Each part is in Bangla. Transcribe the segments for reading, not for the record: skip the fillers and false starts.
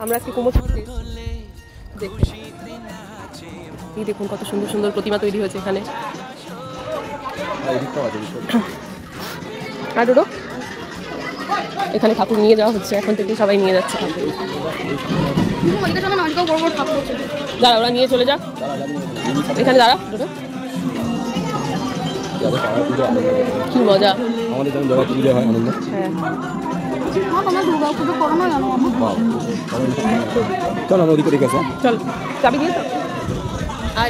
আমরা আজকে কুমোর দেখতে এই দেখুন কত সুন্দর সুন্দর প্রতিমা তৈরি হয়েছে এখানে। আর ওরও এখানে ঠাকুর নিয়ে যাওয়া হচ্ছে, এখন থেকে সবাই নিয়ে যাচ্ছে ঠাকুর। দাঁড়া, ওরা নিয়ে চলে যাক, এখানে দাঁড়া। কি মজা, আমাদের যেমন দুর্গা পুজো হয় আনন্দ। হ্যাঁ চল আমরা ওদিকে দেখে আসো, চল চাবি দিয়ে তো আয়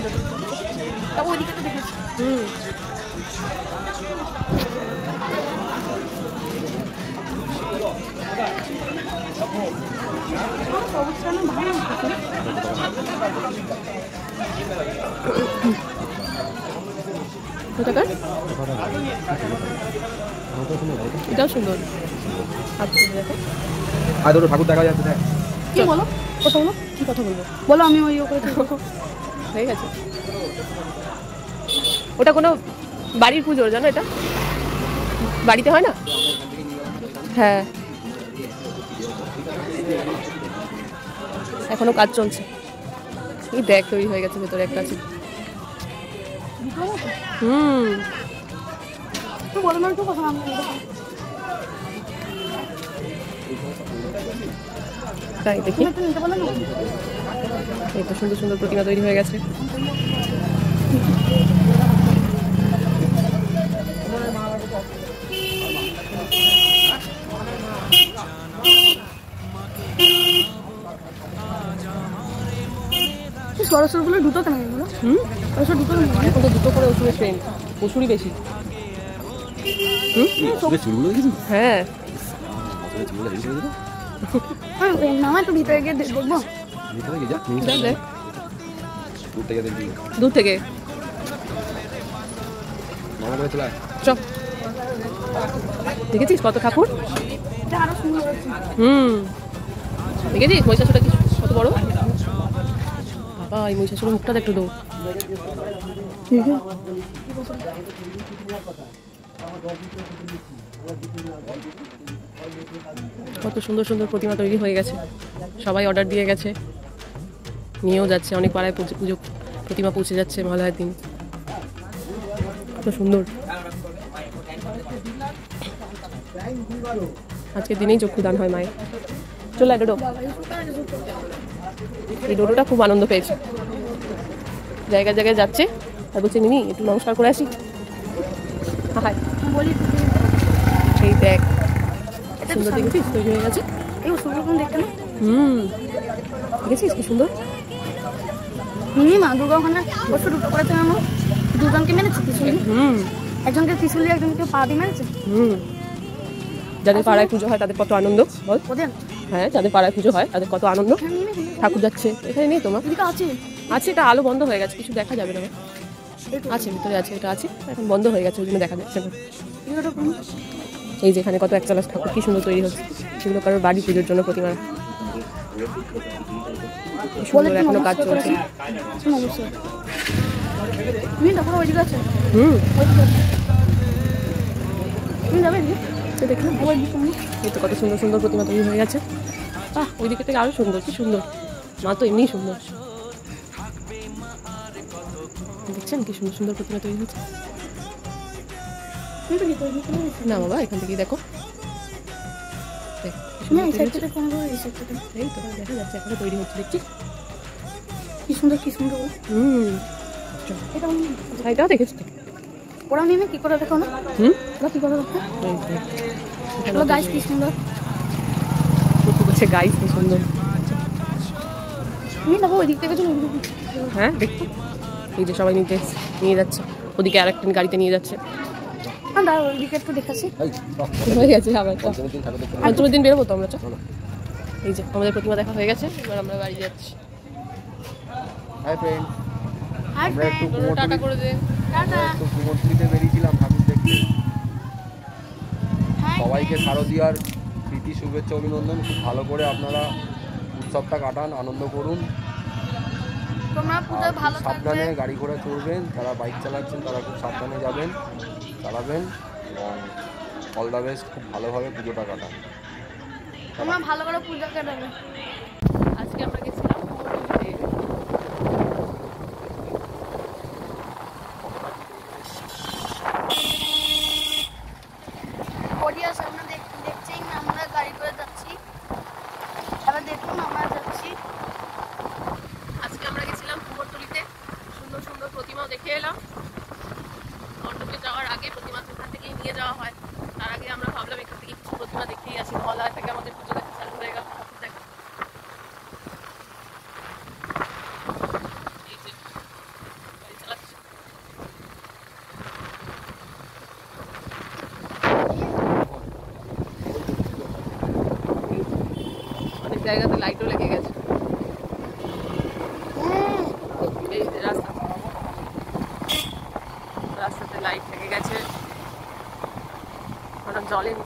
ওদিকে তো দেখেছি। এটাও সুন্দর। ঠাকুর দেখা যাচ্ছে, কি বলো, কথা বলো, কি কথা বলবো বলো, আমি ওই হয়ে গেছে। ওটা কোনো বাড়ির পুজোর, জানো এটা বাড়িতে হয় না। হ্যাঁ এখনো কাজ চলছে। এই দেখ তৈরি হয়ে গেছে, ভেতরে একটা আছে। তাই দেখি, এই তো সুন্দর সুন্দর প্রতিমা তৈরি হয়ে গেছে। সরস্বরগুলো দুটো কেন এগুলো? এখন তো দুটো করে ওষুধের ট্রেন, ওষুধই বেশি। হ্যাঁ তো ভিতরে গিয়ে দেখবো, দূর থেকে দেখেছিস কত ঠাকুর। দেখেছিস মহিষাসুরটা কি কত বড়। বাবা এই মহিষাসুরের মুখটা একটু দৌ। কত সুন্দর সুন্দর প্রতিমা তৈরি হয়ে গেছে, সবাই অর্ডার দিয়ে গেছে, নিয়েও যাচ্ছে। অনেক পাড়ায় পুজো প্রতিমা পৌঁছে যাচ্ছে মহালয়ার দিন। কত সুন্দর, আজকের দিনেই চক্ষুদান হয় মায়ের। চলে ডোডো, এই ডোডোটা খুব আনন্দ পেয়েছে, জায়গায় জায়গায় যাচ্ছে আর বলছে মিনি একটু নমস্কার করে আসি। হাই এই দেখ সুন্দর, দেখেছিস তৈরি হয়ে গেছে। দেখেছিস কি সুন্দর। মা দুর্গা ওখানে বছর দুটো করেছে, আমার দুজনকে মেরেছে ত্রিশুলি, একজনকে ত্রিশুলি একজনকে পা দিয়ে মেরেছে। যাদের পাড়ায় পুজো হয় তাদের কত আনন্দ বল। হ্যাঁ যাদের পাড়ায় পুজো হয় তাদের কত আনন্দ, ঠাকুর যাচ্ছে। এখানে নেই তোমার আছে, আছে এটা আলো বন্ধ হয়ে গেছে, কিছু দেখা যাবে না। আছে ভিতরে আছে, এটা আছে, এখন বন্ধ হয়ে গেছে, ওই জন্য দেখা যাচ্ছে না। এই যেখানে কত একচালা ঠাকুর কি সুন্দর তৈরি হচ্ছে, সেগুলো কারোর বাড়ি পুজোর জন্য প্রতিমা। এখনো কাজ চলছে। এই তো কত সুন্দর সুন্দর প্রতিমা তৈরি হয়ে গেছে। ওই দিকে থেকে আরো সুন্দর, কি সুন্দর, মা তো এমনি সুন্দর। দেখছেন কি সুন্দর সুন্দর প্রতিমা তৈরি হচ্ছে। না বাবা এখান থেকে দেখো, এই তো দেখা যাচ্ছে এখনো তৈরি হচ্ছে, দেখছিস কি সুন্দর কি সুন্দর। এটাও দেখেছি, ওরা নিয়ে কি করে দেখো না, কি করে দেখো গাইস কি সুন্দর, গাইস কি সুন্দর। ওই দিক থেকে হ্যাঁ দেখো, এই যে সবাই নিয়ে যাচ্ছে, ওদিকে আরেকটা গাড়িতে নিয়ে যাচ্ছে। হয়ে গেছে পঞ্চমীর দিন বেরোবো তো আমরা। এই যে আমাদের প্রতিমা দেখা হয়ে গেছে, এবার আমরা বাড়ি যাচ্ছি। টাটা করে দে। কুমোরটুলিতে বেরিয়েছিলাম ঠাকুর দেখতে। সবাইকে শারদীয়ার প্রীতি শুভেচ্ছা অভিনন্দন। খুব ভালো করে আপনারা উৎসবটা কাটান, আনন্দ করুন, সাবধানে গাড়ি ঘোড়া চড়বেন। যারা বাইক চালাচ্ছেন তারা খুব সাবধানে চালাবেন এবং অল দ্য বেস্ট। খুব ভালোভাবে পুজোটা কাটান। তোমরা ভালো করে পূজা কাটাবে। আজকে আমরা গেছিলাম কুমোরটুলিতে। অডিও সামনে দেখছেই না, আমরা গাড়ি করে যাচ্ছি। এবার দেখুন আমরা যাচ্ছি। আজকে আমরা গেছিলাম কুমোরটুলিতে, সুন্দর সুন্দর প্রতিমাও দেখে এলাম। মণ্ডপে যাওয়ার আগে প্রতিমা ওখান থেকেই নিয়ে যাওয়া হয়, তার আগে আমরা ভাবলাম এখান থেকে কিছু প্রতিমা দেখেই আসি, মহলায় থেকে আমাদের পুজো দেখা চালু হয়ে গেল। এই যে গাড়ি চালাচ্ছে। অনেক জায়গাতে লাইটও লেগে গেছে। এই যে রাস্তাতে লাইট লেগে গেছে, ওটা জ্বলেনি।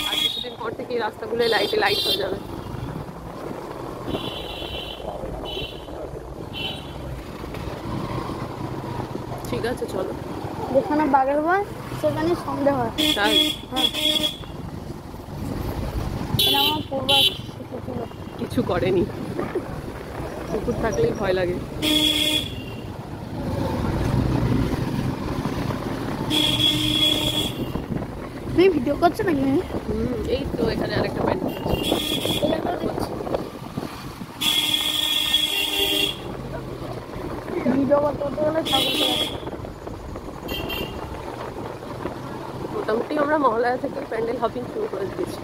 আর কিছুদিন পর থেকে রাস্তাগুলো লাইটে লাইট হয়ে যাবে। ঠিক আছে চলো। যেখানে বাঘের ভয় সেখানে সন্দেহ হয়। তাই হ্যাঁ, এটা আমার পূর্বাস শিখেছিল। কিছু করেনি, কুকুর থাকলেই ভয় লাগে। তুমি ভিডিও করছো নাকি? এই তো এখানে আরেকটা প্যান্ডেল আছে। ভিডিও করতে করতে গেলে ছাগল চলে আসে। মোটামুটি আমরা মহালয়া থেকে প্যান্ডেল হপিং শুরু করে দিয়েছি।